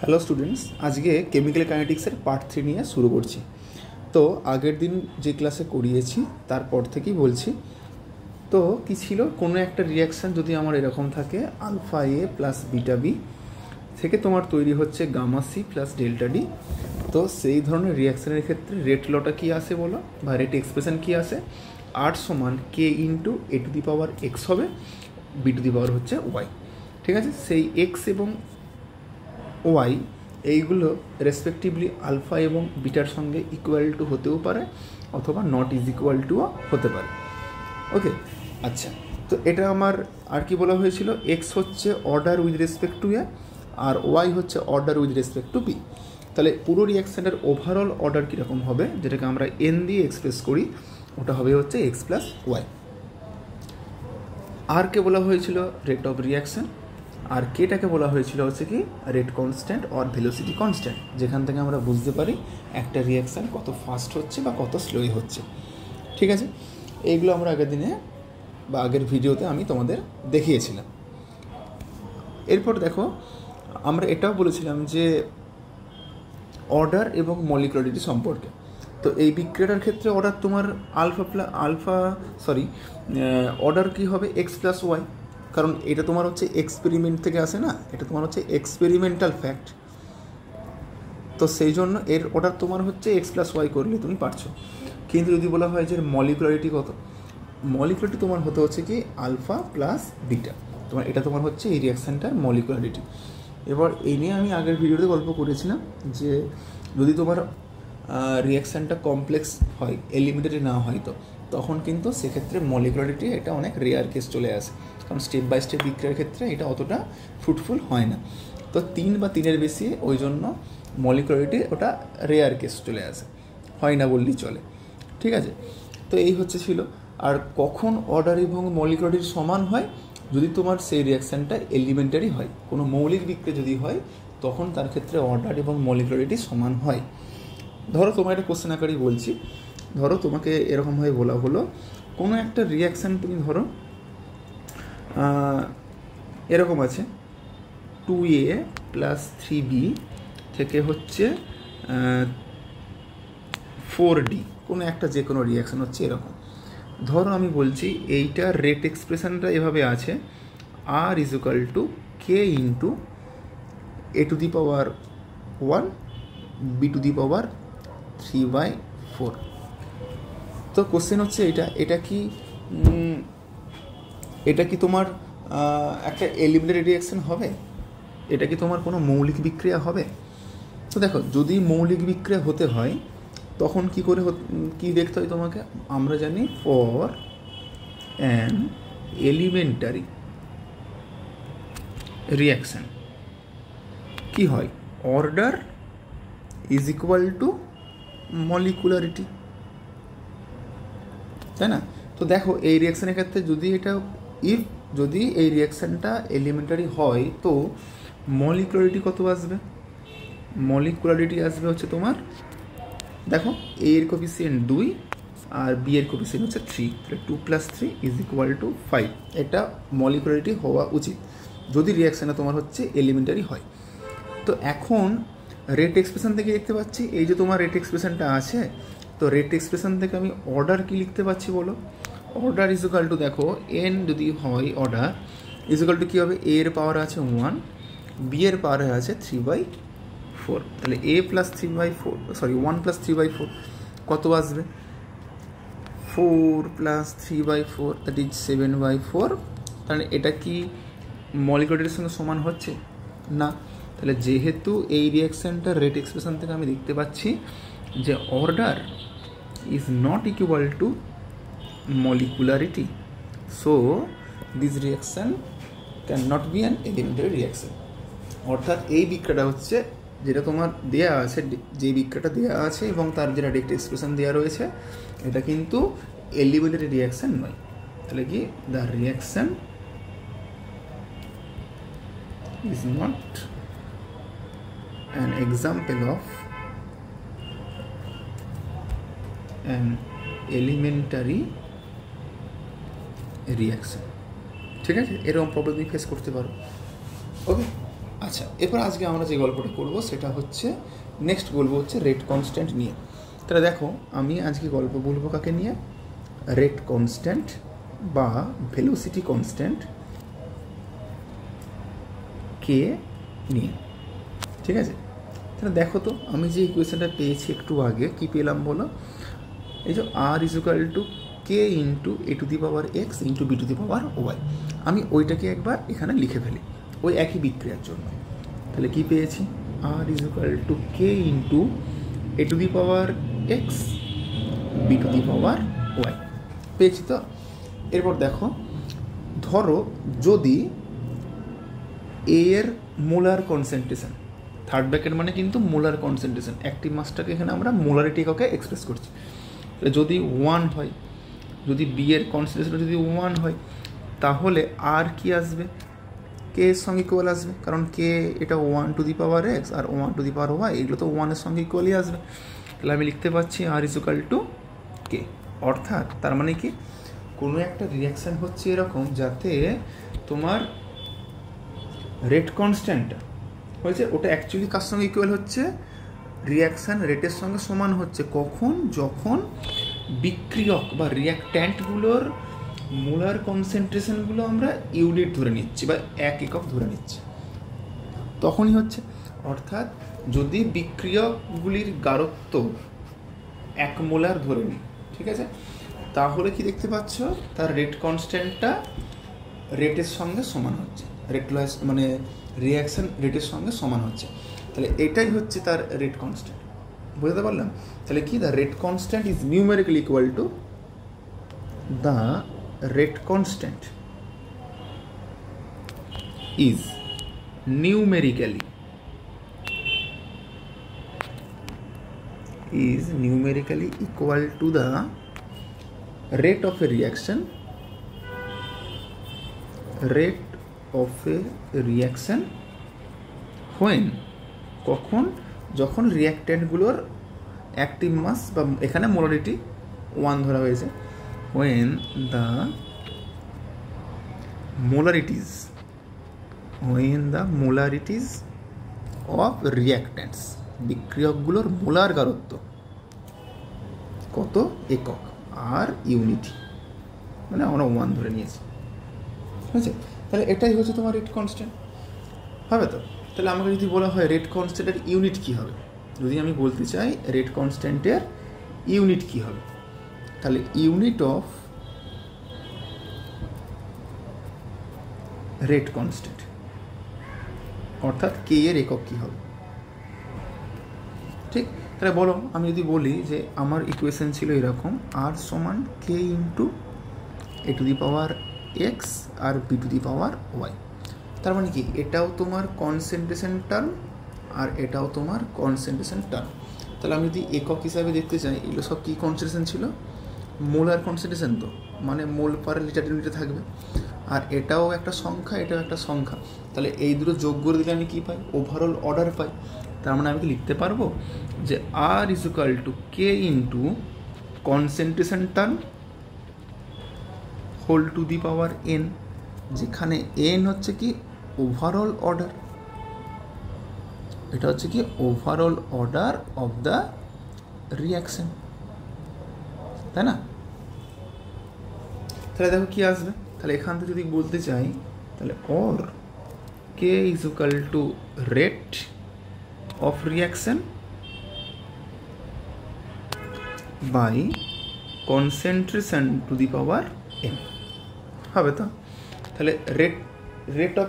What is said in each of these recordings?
Hello students, আজকে chemical কাইনেটিক্সের part 3 নিয়ে শুরু করছি। তো আগের দিন যে ক্লাসে করিয়েছি তারপর থেকেই বলছি। তো কি ছিল, কোনো একটা রিয়াকশান যদি আমার এরকম থাকে alpha A plus beta B থেকে তোমার তৈরি হচ্ছে gamma C plus delta D. তো সেই ধরনের রিয়াকশানের ক্ষেত্রে রেট লটা কী আসে বলো, বা রেট এক্সপ্রেশন কী আসে? আর সমান K into A to the power x হবে, বি টু দি পাওয়ার হচ্ছে ওয়াই। ঠিক আছে, সেই এক্স এবং ওয়াই এইগুলো রেসপেক্টিভলি আলফা এবং বিটার সঙ্গে ইকুয়াল টু হতেও পারে অথবা নট ইজ ইকুয়াল টুও হতে পারে। ওকে, আচ্ছা, তো এটা আমার আর কি বলা হয়েছিল, এক্স হচ্ছে order with respect to A আর ওয়াই হচ্ছে order with respect to B. তাহলে পুরো রিয়াকশানের ওভারঅল অর্ডার কীরকম হবে, যেটাকে আমরা এন দিয়ে এক্সপ্রেস করি, ওটা হবে হচ্ছে এক্স প্লাস ওয়াই। আর কে বলা হয়েছিল রেট অফ রিয়াকশান, আর কেটাকে বলা হয়েছিল হচ্ছে কি rate constant or velocity constant, যেখান থেকে আমরা বুঝতে পারি একটা রিয়াকশান কত ফাস্ট হচ্ছে বা কত স্লোই হচ্ছে। ঠিক আছে, এইগুলো আমরা আগের দিনে বা আগের ভিডিওতে আমি তোমাদের দেখিয়েছিলাম। এরপর দেখো, আমরা এটাও বলেছিলাম যে অর্ডার এবং মলিকুলারিটি সম্পর্কে। তো এই বিক্রিয়াটার ক্ষেত্রে অর্ডার তোমার অর্ডার কী হবে এক্স প্লাস ওয়াই, কারণ এটা তোমার হচ্ছে এক্সপেরিমেন্ট থেকে আসে না, এটা তোমার হচ্ছে এক্সপেরিমেন্টাল ফ্যাক্ট। তো সেই জন্য এর অর্ডার তোমার হচ্ছে এক্স প্লাস ওয়াই করলে তুমি পারছো। কিন্তু যদি বলা হয় যে মলিকুলারিটি কত, মলিকুলারিটি তোমার হতে হচ্ছে কি আলফা প্লাস বিটা, এটা তোমার হচ্ছে এই রিয়াকশানটার মলিকুলারিটি। এবার এই নিয়ে আমি আগের ভিডিওতে গল্প করেছিলাম যে যদি তোমার রিয়াকশানটা কমপ্লেক্স হয়, এলিমেন্টারি না হয়, তো তখন কিন্তু সেক্ষেত্রে মলিকুলারিটি এটা অনেক রেয়ার কেস চলে আসে, কারণ স্টেপ বাই স্টেপ বিক্রিয়ার ক্ষেত্রে এটা অতটা ফ্রুটফুল হয় না। তো 3 বা 3-এর বেশি, ওই জন্য মলিকুলারিটি ওটা রেয়ার কেস চলে আসে, হয় না বললেই চলে। ঠিক আছে, তো এই হচ্ছে ছিল। আর কখন অর্ডার এবং মলিকুলারিটির সমান হয়, যদি তোমার সেই রিয়াকশানটা এলিমেন্টারি হয়, কোনো মৌলিক বিক্রিয়া যদি হয়, তখন তার ক্ষেত্রে অর্ডার এবং মলিকুলারিটি সমান হয়। ধরো তোমার একটা কোশ্চেন আকারেই বলছি, ধরো তোমাকে এরকমভাবে বলা হলো কোনো একটা রিয়াকশান তুমি ধরো এরকম আছে 2a প্লাস 3b থেকে হচ্ছে 4d, কোনো একটা যে কোনো রিয়াকশান হচ্ছে এরকম। ধরো আমি বলছি এইটার রেট এক্সপ্রেশনটা এভাবে আছে, R is equal to K into A to the power 1 B to the power 3/4। তো কোশ্চেন হচ্ছে এটা কি তোমার একটা এলিমিনেটরি রিয়াকশান হবে, এটা কি তোমার কোনো মৌলিক বিক্রিয়া হবে? তো দেখো, যদি মৌলিক বিক্রিয়া হতে হয় তখন কি দেখতে হয় তোমাকে, আমরা জানি ফর অ্যান এলিমেন্টারি রিয়াকশান কি হয়, অর্ডার ইজ ইকুয়াল টু মলিকুলারিটি, তাই না? তো দেখো এই রিয়াকশানের ক্ষেত্রে যদি এই রিয়াকশানটা এলিমেন্টারি হয়, তো মলিকুলারিটি কত আসবে? মলিকুলারিটি আসবে হচ্ছে তোমার, দেখো এ এর কোফিসিয়েন্ট 2 আর বি এর কোফিসিয়েন্ট হচ্ছে 3, তাহলে 2 + 3 = 5। এটা মলিকুলারিটি হওয়া উচিত যদি রিয়াকশানটা তোমার হচ্ছে এলিমেন্টারি হয়। তো এখন রেট এক্সপ্রেশন থেকে দেখতে পাচ্ছি এই যে তোমার রেট এক্সপ্রেশনটা আছে, তো রেট এক্সপ্রেশন থেকে আমি অর্ডার কি লিখতে পাচ্ছি বলো, অর্ডার ইজ ইকুয়াল টু, দেখো এন যদি হয় অর্ডার ইজ ইকুয়াল টু কী হবে, এ এর পাওয়ার আছে 1, বি এর পাওয়ার আছে 3/4, তাহলে a + 3/4 1 + 3/4 কত আসবে, 4 + 3/4 দ্যাট ইজ 7/4। তাহলে এটা কি মলিকুলারিটির সঙ্গে সমান হচ্ছে না? তাহলে যেহেতু এই রিয়াকশানটার রেট এক্সপ্রেশন থেকে আমি দেখতে পাচ্ছি যে order is not equal to molecularity, so this reaction can not be an elementary reaction. অর্থাৎ এই বিক্রিয়াটা হচ্ছে যেটা তোমার দেয়া আছে, যে বিক্রিয়াটা দেওয়া আছে এবং তার যেটা রেট এক্সপ্রেশন দেওয়া রয়েছে, এটা কিন্তু এলিমেন্টারি রিয়াকশান নয়। তাহলে কি the reaction is not an example of an elementary reaction। ঠিক আছে, এরকম প্রবলেম তুমি ফেস করতে পারো। ওকে, আচ্ছা, এরপর আজকে আমরা যে গল্পটা করব সেটা হচ্ছে নেক্সট বলবো হচ্ছে রেট কনস্ট্যান্ট নিয়ে। তাহলে দেখো, আমি আজকে গল্প বলবো কাকে নিয়ে? রেট কনস্ট্যান্ট বা ভেলোসিটি কনস্ট্যান্ট কে নিয়ে। ঠিক আছে, তাহলে দেখো তো আমি যে ইকুয়েশনটা পেয়েছি একটু আগে, কি পেলাম বলো? এই যে R is equal to K into A to the power x into B to the power y. আমি ওইটাকে একবার এখানে লিখে ফেলি ওই একই বিক্রিয়ার জন্য। তাহলে কি পেয়েছি? R is equal to K into A to the power x B to the power y পেয়েছি তো। এরপর দেখো, ধরো যদি এ এর মোলার কনসেন্ট্রেশন, থার্ড ব্র্যাকেট মানে কিন্তু মোলার কনসেন্ট্রেশন, অ্যাক্টিভ মাসটাকে এখানে আমরা মোলারিটি এককে এক্সপ্রেস করছি। যদি 1 হয়, যদি বি এর কনসেন্ট্রেশন যদি 1 হয়, তাহলে আর কি আসবে? কে এর সঙ্গে ইকুয়াল আসবে, কারণ কে এটা 1 টু দি পাওয়ার এক্স আর 1 টু দি পাওয়ার ওয়াই, এগুলো তো 1 এর সঙ্গে ইকুয়ালই আসবে। তাহলে আমি লিখতে পারছি আর ইজ ইকুয়াল টু কে। অর্থাৎ তার মানে কি, কোনো একটা রিয়াকশান হচ্ছে এরকম যাতে তোমার রেট কনস্ট্যান্টটা হয়েছে ওটা অ্যাকচুয়ালি কার সঙ্গে ইকুয়াল হচ্ছে? রিয়াকশান রেটের সঙ্গে সমান হচ্ছে। কখন? যখন বিক্রিয়ক বা রিয়াক্ট্যান্টগুলোর মোলার কনসেন্ট্রেশনগুলো আমরা ইউনিট ধরে নিচ্ছি বা এক একক ধরে নিচ্ছি, তখনই হচ্ছে। অর্থাৎ যদি বিক্রিয়কগুলির গাঢ়ত্ব 1 মোলার ধরে নিই, ঠিক আছে, তাহলে কি দেখতে পাচ্ছ? তার রেট কনস্ট্যান্টটা রেটের সঙ্গে সমান হচ্ছে, রেট মানে রিয়াকশান রেটের সঙ্গে সমান হচ্ছে। তাহলে এটাই হচ্ছে তার রেট কনস্ট্যান্ট। বুঝতে পারলাম? তাহলে কি, the rate constant is numerically equal to the rate constant is numerically equal to the rate of a reaction when, কখন? যখন রিয়াক্ট্যান্টগুলোর অ্যাক্টিভ মাস বা এখানে মোলারিটি 1 ধরা হয়েছে, when the molarities of reactants, বিক্রিয়কগুলোর মোলার গাঢ়ত্ব কত? একক, আর ইউনিটি মানে আমরা 1 ধরে নিয়েছি। ঠিক আছে, তাহলে এটাই হচ্ছে তোমার রেট কনস্ট্যান্ট হবে তো। তাহলে আমাকে যদি বলা হয় রেট কনস্ট্যান্টের ইউনিট কী হবে, যদি আমি বলতে চাই রেট কনস্ট্যান্টের ইউনিট কী হবে, তাহলে ইউনিট অফ রেট কনস্ট্যান্ট অর্থাৎ কে এর একক কী হবে। ঠিক, তাহলে বলো, আমি যদি বলি যে আমার ইকুয়েশন ছিল এরকম, আর সমান K into A to the power x আর B to the power y. তার মানে কি, এটাও তোমার কনসেন্ট্রেশন টার্ম আর এটাও তোমার কনসেন্ট্রেশন টার্ম। তাহলে আমি যদি একক হিসাবে দেখতে চাই, এগুলো সব কী কনসেন্ট্রেশন ছিল? মোলার কনসেন্ট্রেশন, তো মানে মোল পার লিটার ইউনিটে থাকবে। আর এটাও একটা সংখ্যা, এটাও একটা সংখ্যা। তাহলে এই দুটো যোগ করে দিলে আমি কী পাই? ওভারঅল অর্ডার পাই। তার মানে আমি কি লিখতে পারবো যে R is equal to K into concentration term whole to the power n, যেখানে এন হচ্ছে কি ওভারঅল অর্ডার, এটা হচ্ছে কি overall order of the reaction, তাই না? তাহলে দেখো কি আসবে। তাহলে এখান থেকে যদি বলতে চাই, তাহলে or k is equal to rate of reaction by concentration to the power n হবে তো। তাহলে রেট অফ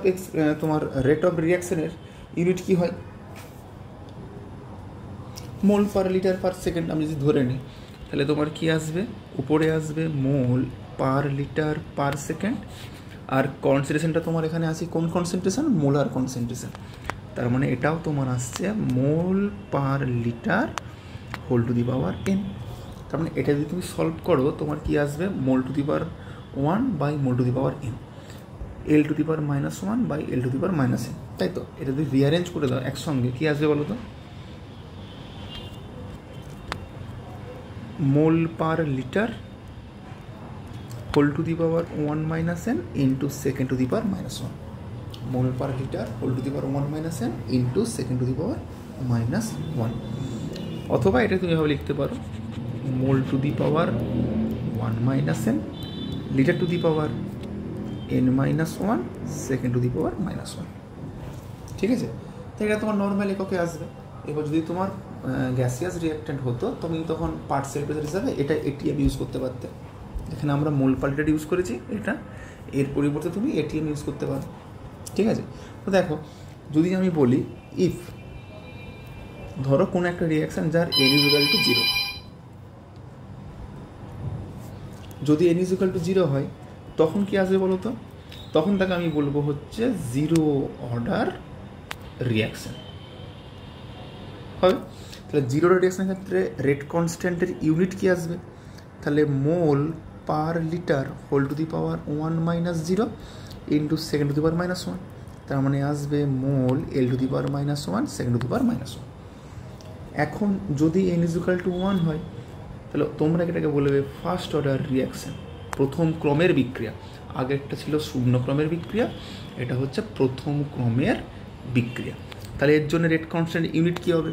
তোমার রেট অফ রিয়াকশনের ইউনিট কী হয়? Mole per litre per second আমি যদি ধরে নিই, তাহলে তোমার কি আসবে? উপরে আসবে mole per litre per second, আর কনসেন্ট্রেশনটা তোমার এখানে আছে কোন কনসেন্ট্রেশন? Molar concentration. তার মানে এটাও তোমার আসছে mole per litre whole to the power n. তার মানে এটা যদি তুমি সলভ করো, তোমার কি আসবে? Mole to the power 1 by mole to the power n, L to the power -1 by L to the power -n, তাই তো? এটা যদি রিঅ্যারেঞ্জ করে দাও একসঙ্গে, কি আসবে বলো তো? Mole per litre whole to the power 1 - n into second to the power -1। Mole per litre whole to the power 1 minus n into second to the power -1, অথবা এটা তুমি এভাবে লিখতে পারো mole to the power 1 minus n litre to the power n-1 second to the power -1। ঠিক আছে, তো এটা তোমার নর্মাল এককে আসবে। এবার যদি তোমার গ্যাসিয়াস রিঅ্যাক্ট্যান্ট হতো তুমি তখন পার্সিয়াল প্রেসার হিসাবে এটা এটিএম ইউজ করতে পারতে। এখানে আমরা মোল পার লিটার ইউজ করেছি, এটা এর পরিবর্তে তুমি এটিএম ইউজ করতে পারো। ঠিক আছে, তো দেখো যদি আমি বলি ইফ ধরো কোনো একটা রিঅ্যাকশান যার n=0, যদি n=0 হয় তখন কি আসবে বলো তো? তখন তাকে আমি বলবো হচ্ছে জিরো অর্ডার রিঅ্যাকশান হবে। তাহলে জিরো অর্ডার রিঅ্যাকশানের ক্ষেত্রে রেট কনস্ট্যান্টের ইউনিট কি আসবে? তাহলে mole per litre whole to the power 1 minus 0 into second to the power -1, তার মানে আসবে mole L to the power -1 second to the power -1। এখন যদি n=1 হয় তাহলে তোমরা এটাকে বলবে ফার্স্ট অর্ডার রিঅ্যাকশান, প্রথম ক্রমের বিক্রিয়া। আগেরটা ছিল শূন্য ক্রমের বিক্রিয়া, এটা হচ্ছে প্রথম ক্রমের বিক্রিয়া। তাহলে এর জন্য রেট কনস্ট্যান্ট ইউনিট কী হবে?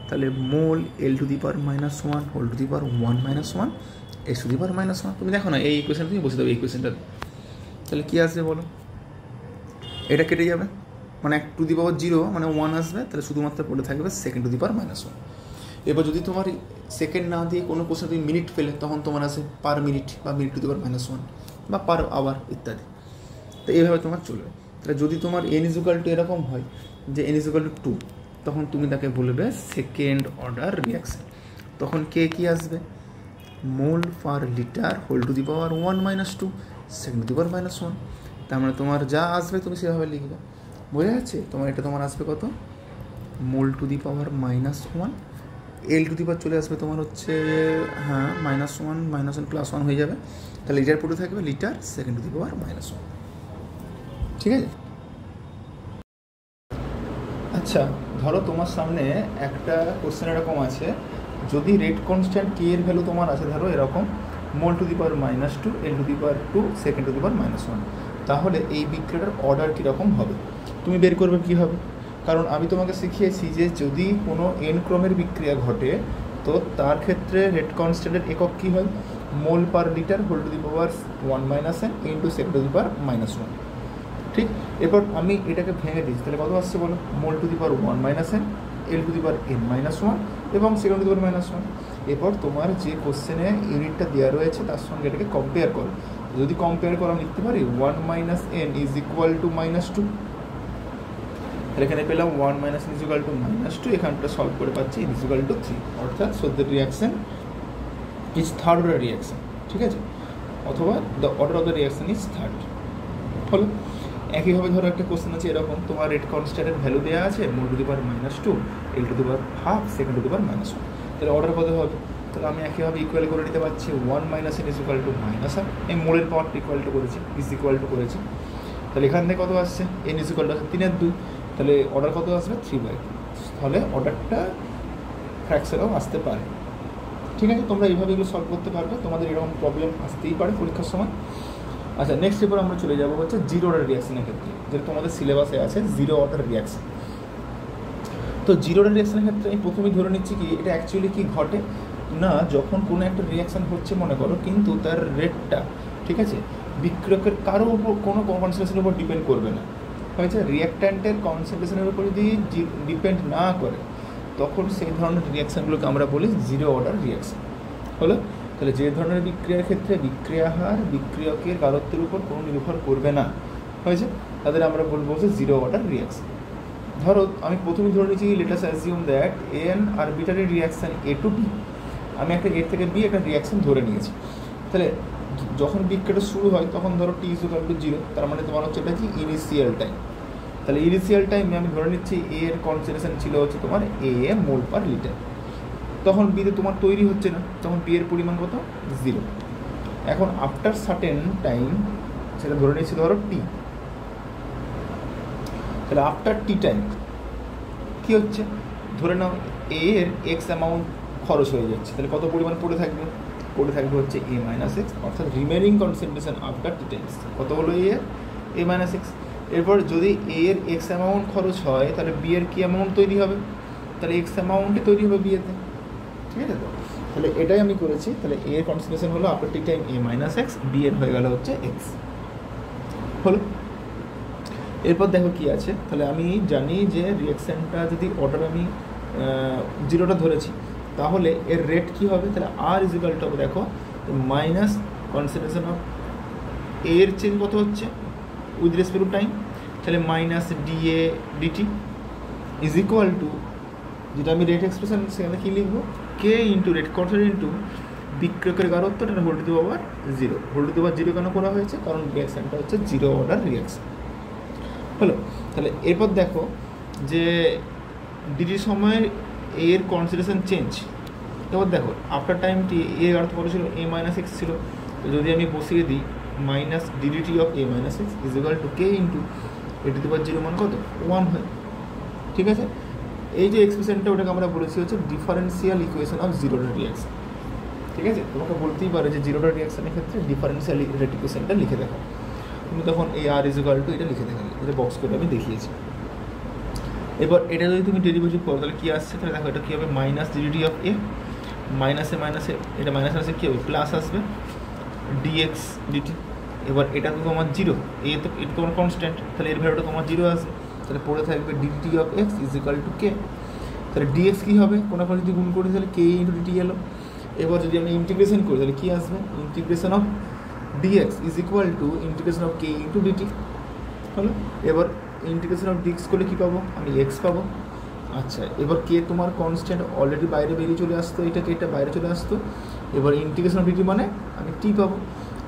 তাহলে mole L to the power -1 whole to the power 1 -1 S to the power -1। তুমি দেখো না এই ইকুয়েশন তুমি বসে দেবে এই ইকুয়েশনটা, তাহলে কী আসবে বলো? এটা কেটে যাবে, মানে 1 টু দি পাওয়ার 0 মানে 1 আসবে, তাহলে শুধুমাত্র পড়ে থাকবে সেকেন্ড টু দি পাওয়ার -1। এবার যদি তোমার সেকেন্ড না দিয়ে কোনো কোশ্চেন তুমি মিনিট পেলে তখন তোমার আসে পার মিনিট বা মিনিট টু দি পাওয়ার -1 বা পার আওয়ার ইত্যাদি। তো এইভাবে তোমার চলবে। তাহলে যদি তোমার n= এরকম হয় যে n=2, তখন তুমি তাকে বলবে সেকেন্ড অর্ডার রিঅ্যাকশান। তখন কে কী আসবে? Mole per litre whole to the power 1 - 2 second to the power -1। তার মানে তোমার যা আসবে তুমি সেভাবে লিখবে। বোঝা যাচ্ছে? তোমার এটা তোমার আসবে কত? মোল to the power -1 L to the পাওয়ার চলে আসবে তোমার হচ্ছে হ্যাঁ -1 +1 হয়ে যাবে। তাহলে লিটার পড়ে থাকবে litre second to the power -1। ঠিক আছে? আচ্ছা, ধরো তোমার সামনে একটা কোশ্চেন এরকম আছে, যদি রেট কনস্ট্যান্ট কে এর ভ্যালু তোমার আছে ধরো এরকম mole to the power -2 L to the power 2 second to the power -1, তাহলে এই বিক্রিয়াটার অর্ডার কীরকম হবে তুমি বের করবে কী হবে? কারণ আমি তোমাকে শিখিয়েছি যে যদি কোনো এন ক্রমের বিক্রিয়া ঘটে তো তার ক্ষেত্রে রেট কনস্ট্যান্টের একক কী হয়? Mole per litre whole to the power 1 - n into second to the power -1। ঠিক, এরপর আমি এটাকে ভেঙে দিচ্ছি, তাহলে কত আসছে বলো? Mole to the power 1 - n L to the power n-1 এবং সেকেন্ড টু দি পাওয়ার -1। এরপর তোমার যে কোশ্চেনে ইউনিটটা দেওয়া রয়েছে তার সঙ্গে এটাকে কম্পেয়ার করো। যদি কম্পেয়ার করো আমি লিখতে পারি 1 - n = -2। তাহলে এখানে পেলাম 1 - n = -2, এখানটা সলভ করে পাচ্ছি n = 3, অর্থাৎ so the reaction is third order reaction. ঠিক আছে, অথবা the order of the reaction is third. হলো একইভাবে ধরো একটা কোশ্চেন আছে এরকম, তোমার রেট কনস্ট্যান্টের ভ্যালু দেওয়া আছে mole to the power -2 L to the power ½ second to the power -1, তাহলে অর্ডার কত হবে? তাহলে আমি একইভাবে ইকুয়াল করে নিতে পারছি 1 - n = -1, এই মোলের পাওয়ারটা ইকুয়াল টু করেছি করেছি। তাহলে এখান থেকে কত আসছে? n = 3/2, তাহলে অর্ডার কত আসবে? 3/2। তাহলে অর্ডারটা ফ্র্যাকশনেও আসতে পারে। ঠিক আছে, তোমরা এইভাবে এগুলো সলভ করতে পারবে, তোমাদের এরকম প্রবলেম আসতেই পারে পরীক্ষার সময়। আচ্ছা, নেক্সট এরপর আমরা চলে যাবো হচ্ছে জিরো অর্ডার রিঅ্যাকশনের ক্ষেত্রে, যেটা তোমাদের সিলেবাসে আছে জিরো অর্ডার রিঅ্যাকশন। তো জিরো অর্ডার রিঅ্যাকশনের ক্ষেত্রে আমি প্রথমেই ধরে নিচ্ছি কি এটা অ্যাকচুয়ালি কি ঘটে না, যখন কোনো একটা রিঅ্যাকশান হচ্ছে মনে করো, কিন্তু তার রেটটা ঠিক আছে বিক্রিয়কের কারো উপর কোনো কনসেন্ট্রেশনের উপর ডিপেন্ড করবে না। হয়েছে রিঅ্যাক্ট্যান্টের কনসেন্ট্রেশনের উপর যদি ডিপেন্ড না করে তখন সেই ধরনের রিঅ্যাকশানগুলোকে আমরা বলি জিরো অর্ডার রিঅ্যাকশান। হলো, তাহলে যে ধরনের বিক্রিয়ার ক্ষেত্রে বিক্রিয়া হার বিক্রিয়কের গাঢ়ত্বের উপর কোনো নির্ভর করবে না, হয়েছে, তাদের আমরা বলবো যে জিরো অর্ডার রিঅ্যাকশান। ধরো আমি প্রথমে ধরে নিচ্ছি let us assume that an arbitrary reaction A to B, আমি একটা এ থেকে বি একটা রিঅ্যাকশান ধরে নিয়েছি। তাহলে যখন বিক্রিয়াটা শুরু হয় তখন ধরো t = 0, তার মানে তোমার হচ্ছে এটা কি ইনিশিয়াল টাইম। তাহলে ইনিশিয়াল টাইমে আমি ধরে নিচ্ছি এ এর কনসেন্ট্রেশন ছিল হচ্ছে তোমার এ মোল পার লিটার, তখন বিতে তোমার তৈরি হচ্ছে না, তখন বি এর পরিমাণ কত? 0। এখন আফটার সার্টেন টাইম সেটা ধরে নিচ্ছি ধরো টি, তাহলে আফটার টি টাইম কী হচ্ছে? ধরে নাও এ এর এক্স অ্যামাউন্ট খরচ হয়ে যাচ্ছে, তাহলে কত পরিমাণ পড়ে থাকবে? পড়ে থাকবে হচ্ছে a - x, অর্থাৎ রিমেনিং কনসেন্ট্রেশন আফটার টি টাইমস কত হলো? এ - x। এরপর যদি এ এর এক্স অ্যামাউন্ট খরচ হয় তাহলে বি এর কী অ্যামাউন্ট তৈরি হবে, তাহলে এক্স অ্যামাউন্টই তৈরি হবে বি এতে, ঠিক আছে তো। তাহলে এটাই আমি করেছি। তাহলে এ এর কনসিডারেশন হলো আফটার টি টাইম এ মাইনাস এক্স, বি এর হয়ে গেল হচ্ছে এক্স হলো। এরপর দেখো কি আছে, তাহলে আমি জানি যে রিয়াকশানটা যদি অর্ডার আমি 0টা ধরেছি তাহলে এর রেট কী হবে, তাহলে আর ইজ ইকুয়াল টু হবে দেখো মাইনাস কনসেন্ট্রেশন অফ এর চেঞ্জ কত হচ্ছে উইথ রেসপেক্ট টু টাইম, তাহলে minus dA dt is equal to, যেটা আমি রেট এক্সপ্রেশন সেখানে কী লিখবো, K into rate constant into বিক্রয়কের গারত্ব, এটা whole to the power 0। Whole to the power 0 কেন করা হয়েছে, কারণ রিয়াকশানটা হচ্ছে 0 অর্ডার রিয়াকশান হলো। তাহলে এরপর দেখো যে ডিটির সময় এর কনসিডারেশন চেঞ্জ। এবার দেখো আফটার টাইমটি এ গারত্ব কত ছিল, এ মাইনাস এক্স ছিল, তো যদি আমি বসিয়ে দিই minus d dt of A minus x is equal to K into A to the power 0 মান কত 1 হয়, ঠিক আছে। এই যে এক্সপ্রেশনটা ওটাকে আমরা বলেছি হচ্ছে differential equation of 0 order reaction, ঠিক আছে। তোমাকে বলতেই পারে যে 0 অর্ডার রিয়াকশনের ক্ষেত্রে ডিফারেন্সিয়াল রেট ইকুয়েশনটা লিখে দেখো, তুমি তখন এই আর ইজ ইকুয়াল টু এটা লিখে দেখাবে, এটা বক্স করে আমি দেখিয়েছি। এবার এটা যদি তুমি ডেরিভেটিভ করো তাহলে কী আসছে, তাহলে দেখো এটা কী হবে মাইনাস ডিডিটি অফ এ, মাইনাসে মাইনাসে এটা মাইনাস মাইনাসে কী হবে প্লাস আসবে ডিএক্স ডিটি। এবার এটা তো তোমার 0, এ তো এটা তোমার কনস্ট্যান্ট, তাহলে এর ভ্যালুটা তোমার 0 আসবে, তাহলে পড়ে থাকবে dt of x is equal to K. তাহলে ডিএক্স কী হবে, কোনো যদি গুণ করি তাহলে কে ইন্টু ডিটি এলো। এবার যদি আমি ইন্টিগ্রেশন করি তাহলে কী আসবে, integration of dx is equal to integration of k into dt হলো। এবার ইন্টিগ্রেশন অফ ডিএক্স করলে কী পাবো, আমি এক্স পাবো। আচ্ছা, এবার কে তোমার কনস্ট্যান্ট অলরেডি বাইরে বেরিয়ে চলে আসতো, এটা বাইরে চলে আসতো। এবার ইন্টিগ্রেশন অফ ডিটি মানে আমি টি পাবো।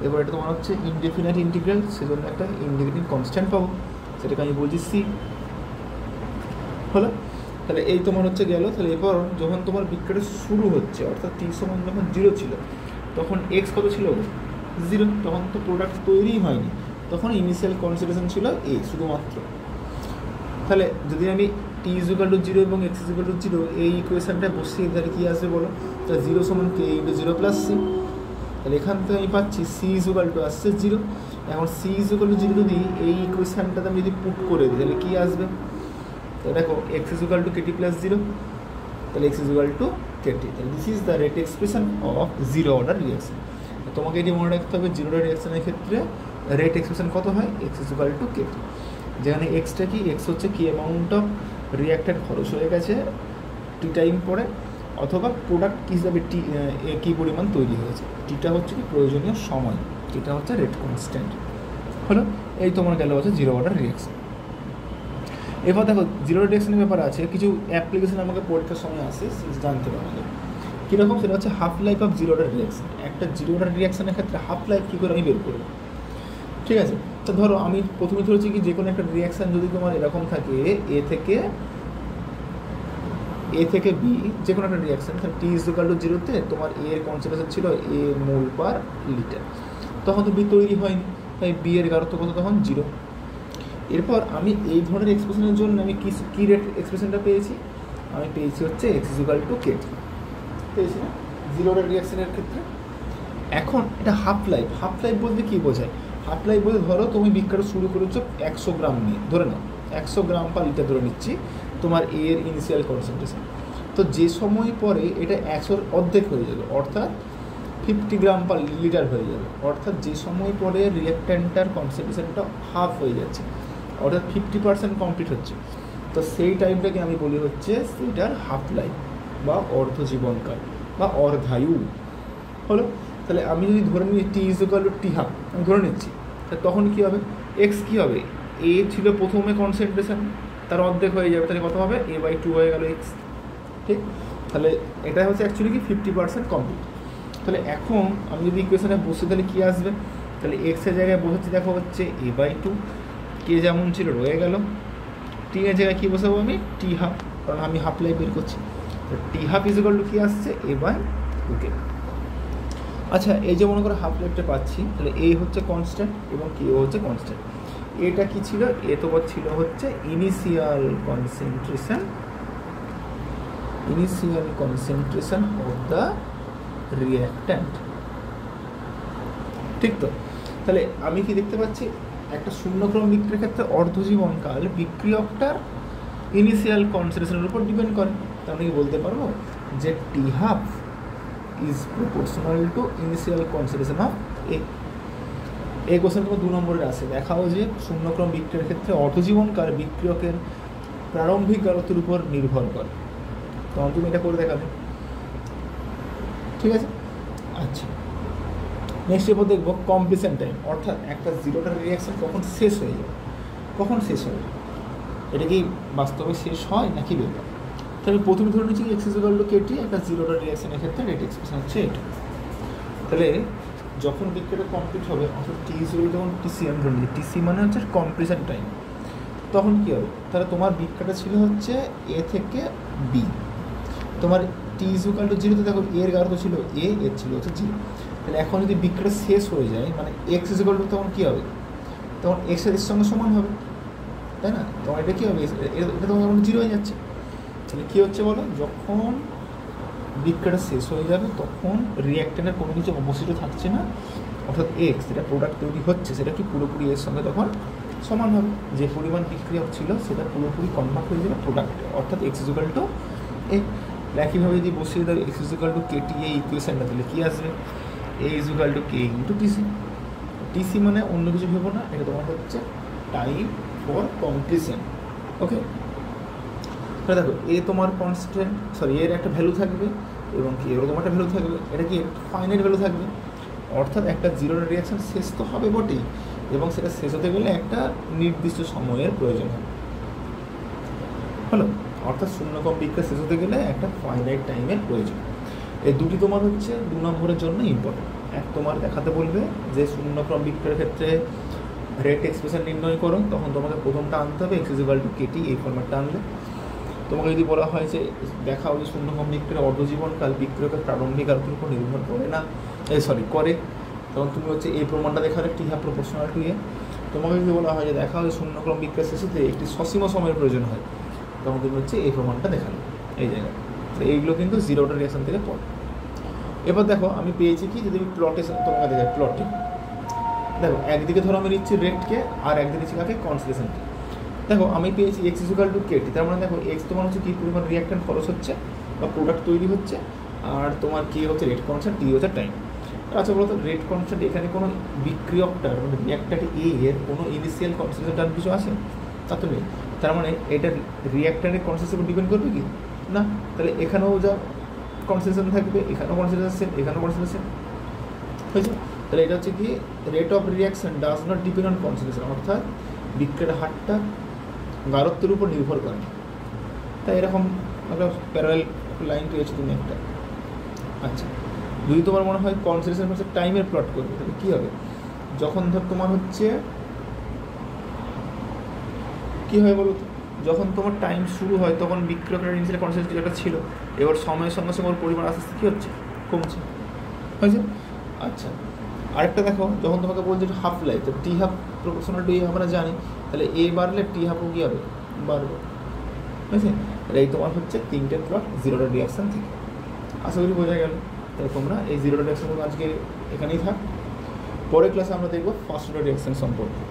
এবার এটা তোমার হচ্ছে ইনডেফিনাইট ইন্টিগ্রাল, সেজন্য একটা ইন্ডিকেটিভ কনস্ট্যান্ট পাবো, সেটাকে আমি বলছি সি হলো। তাহলে এই তোমার হচ্ছে গেল। তাহলে এরপর যখন তোমার বিক্রিয়া শুরু হচ্ছে অর্থাৎ টি সমান যখন 0 ছিল তখন এক্স কত ছিল 0, তখন তো প্রোডাক্ট তৈরিই হয়নি, তখন ইনিশিয়াল কনসিডারেশন ছিল এ শুধুমাত্র। তাহলে যদি আমি টি ইজ ইকুয়াল টু 0 এবং এক্স ইজ ইকুয়াল টু 0 এই ইকুয়েশনটা বসিয়ে তাহলে কী আসবে বলো, তাহলে 0 সমান কে ইন্টু 0 প্লাস সি। তাহলে এখান থেকে আমি পাচ্ছি সি ইজ ইকুয়াল টু আসছে 0। এখন সি ইজ ইকুয়াল টু 0 যদি এই ইকুয়েশনটাতে আমি যদি পুট করে দিই তাহলে কী আসবে, তো দেখো x is equal to kt plus 0, তাহলে x is equal to kt. তাহলে this is the rate expression of 0 order reaction. তোমাকে এটি মনে রাখতে হবে 0 অর্ডার রিয়াকশনের ক্ষেত্রে রেট এক্সপ্রেশন কত হয়, x is equal to kt, যেখানে এক্সটা কি, এক্স হচ্ছে কি অ্যামাউন্ট অফ রিয়াক্ট্যান্ট খরচ হয়ে গেছে টি টাইম পরে, অথবা প্রোডাক্ট কী হিসাবে টি কী পরিমাণ তৈরি হয়েছে, টিটা হচ্ছে কি প্রয়োজনীয় সময়, এটা হচ্ছে রেট কনস্ট্যান্ট হলো। এই তোমার গেল হচ্ছে 0 অর্ডার রিয়াকশন। এবার দেখো 0 অর্ডার রিয়াকশনের ব্যাপারে আছে কিছু অ্যাপ্লিকেশন আমাকে পরীক্ষার সময় আসে জানতে হবে আমাদের কীরকম, সেটা হচ্ছে half life of 0 order reaction. একটা 0 অর্ডার রিয়াকশনের ক্ষেত্রে হাফ লাইফ কী করে আমি বের করবো, ঠিক আছে। তো ধরো আমি প্রথমে ধরেছি কি যে কোনো একটা রিয়াকশান যদি তোমার এরকম থাকে এ থেকে বি, যে কোনো একটা রিয়াকশান, তাহলে টি ইজ ইকুয়াল টু 0-তে তোমার এ এর কনসেন্ট্রেশন ছিল এ মোল পার লিটার, তখন তো বি তৈরি হয়নি, তাই বি এর গাঢ়ত্ব কত তখন 0। এরপর আমি এই ধরনের এক্সপ্রেশনের জন্য আমি কী রেট এক্সপ্রেশনটা পেয়েছি, আমি পেয়েছি হচ্ছে এক্স ইজ ইকুয়াল টু কে, পেয়েছি না 0 অর্ডার রিয়াকশানের ক্ষেত্রে। এখন এটা হাফ লাইফ বলতে কী বোঝায়, হাফ লাইফ বলতে ধরো তুমি বিক্রিয়া শুরু করেছো 100 গ্রাম নিয়ে, ধরে নাও 100 গ্রাম পার লিটার ধরে নিচ্ছি তোমার এর ইনিশিয়াল কনসেন্ট্রেশন, তো যে সময় পরে এটা 100-র অর্ধেক হয়ে যাবে অর্থাৎ 50 গ্রাম পার লিটার হয়ে যাবে, অর্থাৎ যে সময় পরে রিয়াক্ট্যান্টটার কনসেন্ট্রেশনটা হাফ হয়ে যাচ্ছে অর্থাৎ 50% কমপ্লিট হচ্ছে, তো সেই টাইমটাকে আমি বলি হচ্ছে সেইটার হাফ লাইফ বা অর্ধ জীবনকাল বা অর্ধায়ু হলো। তাহলে আমি যদি ধরে নিই t is equal to t half, আমি ধরে নিচ্ছি, তখন কী হবে, এক্স কী হবে, এ ছিল প্রথমে কনসেন্ট্রেশন তার অর্ধেক হয়ে যাবে, তাহলে কত হবে a/2 হয়ে গেল এক্স, ঠিক। তাহলে এটা হচ্ছে অ্যাকচুয়ালি কি 50% কমপ্লিট। তাহলে এখন আমি যদি ইকুয়েশনে বসে তাহলে কী আসবে, তাহলে এক্সের জায়গায় বসাচ্ছি দেখো হচ্ছে a/2, কে যেমন ছিল রয়ে গেল, টি এর জায়গায় কী বসাবো আমি টি হাফ, কারণ আমি হাফ লাইফ বের করছি, তো টি হাফ ইজ ইকুয়াল টু কী আসছে a/2 কে। আচ্ছা, এই যে মনে করো হাফ লাইফটা পাচ্ছি, তাহলে এই হচ্ছে কনস্ট্যান্ট এবং কে হচ্ছে কনস্ট্যান্ট। এটা কি ছিল, এ তোমার ছিল হচ্ছে initial concentration of the reactant, ঠিক তো। তাহলে আমি কি দেখতে পাচ্ছি একটা শূন্যক্রম বিক্রিয়ার ক্ষেত্রে অর্ধজীবনকাল বিক্রিয়কটার ইনিশিয়াল কনসেন্ট্রেশনের উপর ডিপেন্ড করে। তার মানে কি বলতে পারবো যে t half is proportional to initial concentration of A. এই কোশ্চেন তোমার 2 নম্বরের আছে, দেখাও যে শূন্যক্রম বিক্রিয়ার ক্ষেত্রে অর্ধজীবনকাল বিক্রিয়কের প্রারম্ভিক গারত্বের উপর নির্ভর করে। তখন তুমি এটা করে দেখাবে, ঠিক আছে? আচ্ছা, নেক্সট এরপর দেখবো কমপ্লিশন টাইম, অর্থাৎ একটা জিরোটার রিয়াকশান কখন শেষ হয়ে যাবে, কখন শেষ হবে, এটা কি বাস্তবে শেষ হয় নাকি ব্যাপার। তাহলে প্রথমে ধরে নিচ্ছি x is equal to kt, একটা জিরোটার রিয়াকশানের ক্ষেত্রে রেট এক্সপ্রেশন হচ্ছে এটা। তাহলে যখন বিক্রিয়াটা কমপ্লিট হবে, অর্থাৎ টি ইজ ইকুয়াল যখন টিসি আমি ধরে নিচ্ছি, টিসি মানে হচ্ছে কমপ্লিশন টাইম, তখন কী হবে, তাহলে তোমার বিক্রিয়াটা ছিল হচ্ছে এ থেকে বি, তোমার টি ইজ ইকুয়াল টু জিরোতে দেখো এর গাঢ়তা ছিল এ, এর ছিল হচ্ছে জিরো। তাহলে এখন যদি বিক্রিয়াটা শেষ হয়ে যায়, মানে এক্স ইজ ইকুয়াল টু তখন কী হবে, তখন এক্স এর সঙ্গে সমান হবে, তাই না? তখন এটা কী হবে, এটা তখন এখন জিরো হয়ে যাচ্ছে। তাহলে কী হচ্ছে বলো, যখন বিক্রিয়াটা শেষ হয়ে যাবে তখন রিঅ্যাক্ট্যান্টের কোনো কিছু অবশিষ্ট থাকছে না, অর্থাৎ এক্স যেটা প্রোডাক্ট তৈরি হচ্ছে সেটা কি পুরোপুরি এর সঙ্গে তখন সমান হবে, যে পরিমাণ বিক্রিয়া ছিল সেটা পুরোপুরি কনভার্ট হয়ে যাবে প্রোডাক্টে, অর্থাৎ x is equal to A. একইভাবে যদি বসিয়ে দাও x is equal to kt এই ইকুয়েশনটা, তাহলে কী আসবে, A is equal to K into tc. Tc মানে অন্য কিছু ভেবো না, এটা তোমার হচ্ছে টাইম ফর কমপ্লিশন। ওকে, তাহলে দেখো এ তোমার কনস্ট্যান্ট, সরি এর একটা ভ্যালু থাকবে এবং কি এরও তোমার একটা ভ্যালু থাকবে, এটা কি ফাইনাইট ভ্যালু থাকবে, অর্থাৎ একটা জিরোর রিয়াকশান শেষ তো হবে বটেই, এবং সেটা শেষ হতে গেলে একটা নির্দিষ্ট সময়ের প্রয়োজন হবে। হলো, অর্থাৎ শূন্যক্রম বিক্রিয়া শেষ হতে গেলে একটা ফাইনাইট টাইমের প্রয়োজন। এই দুটি তোমার হচ্ছে 2 নম্বরের জন্য ইম্পর্টেন্ট। এক, তোমার দেখাতে বলবে যে শূন্যক্রম বিক্রিয়ার ক্ষেত্রে রেট এক্সপ্রেশন নির্ণয় করো, তখন তোমাকে প্রথমটা আনতে হবে x is equal to kt, এই ফরম্যাটটা আনলে। তোমাকে যদি বলা হয় যে দেখাও যে শূন্যক্রম বিক্রিয়ার অর্ধজীবনকাল বিক্রিয়কের প্রারম্ভিক গারত্বের উপর নির্ভর করে না, করে, তখন তুমি হচ্ছে এই প্রমাণটা দেখালে টি হাফ প্রপোর্শনাল টু এ। তোমাকে যদি বলা হয় যে দেখা হয় শূন্যক্রম বিক্রিয়া শেষে একটি সসীম সময়ের প্রয়োজন হয়, তখন তুমি হচ্ছে এই প্রমাণটা দেখালে এই জায়গায়। তো এইগুলো কিন্তু জিরো অর্ডার রিয়াকশন থেকে পড়ে। এবার দেখো আমি পেয়েছি কি, যদি আমি প্লটে তোমাকে দেখাই, প্লটে দেখো একদিকে ধরো আমি নিচ্ছি রেটকে আর একদিকে নিচ্ছি কাকে, কনসেন্ট্রেশনকে। দেখো আমি পেয়েছি x is equal to kt, তার মানে দেখো এক্স তোমার হচ্ছে কী পরিমাণ রিয়াক্ট্যান্ট খরচ হচ্ছে বা প্রোডাক্ট তৈরি হচ্ছে, আর তোমার কী হচ্ছে রেট কনস্ট্যান্ট, টি হচ্ছে টাইম। আচ্ছা বলতো রেট কনস্ট্যান্ট এখানে কোনো বিক্রিয়কটার মানে রিয়াক্ট্যান্ট এ এর কোনো ইনিশিয়াল কনসেন্ট্রেশন টার্ম কিছু আছে, তা তো নেই। তার মানে এটা রিয়াক্ট্যান্টের কনসেন্ট্রেশনের উপর ডিপেন্ড করবে কি না, তাহলে এখানেও যা কনসেন্ট্রেশন থাকবে, এখানেও কনসেন্ট্রেশন, এখানেও কনসেন্ট্রেশন হয়েছে। তাহলে এটা হচ্ছে কি rate of reaction does not depend on concentration, অর্থাৎ বিক্রিয়ার হারটা গারত্বের উপর নির্ভর করে। তাই এরকম একটা প্যারালাল লাইন পেয়েছো তুমি একটা। আচ্ছা, যদি তোমার মনে হয় কনসেন্ট্রেশন হচ্ছে টাইমের প্লট করবে, তাহলে কী হবে, যখন ধর তোমার হচ্ছে কী হয় বলো তো, যখন তোমার টাইম শুরু হয় তখন বিক্রিয়কের ইনিশিয়াল কনসেন্ট্রেশন যেটা ছিল, এবার সময়ের সঙ্গে সঙ্গে ওর পরিমাণ আস্তে আস্তে কী হচ্ছে, কমছে, হয়েছে। আচ্ছা, আরেকটা দেখো, যখন তোমাকে বলছে হাফ লাইফ, তো টি হাফ প্রপোর্শনাল টু এ আমরা জানি, তাহলে এ বাড়লে টি হাফও কী হবে, বাড়বে, বুঝেছি। তাহলে এই তোমার হচ্ছে 3টে প্লট জিরোটা রিয়াকশান থেকে। আশা করি বোঝা গেল। তাই তোমরা এই জিরোটা রিয়াকশানগুলো আজকে এখানেই থাক, পরের ক্লাসে আমরা দেখবো ফার্স্ট অর্ডার রিয়াকশান সম্পর্কে।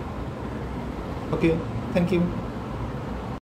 ওকে, থ্যাংক ইউ।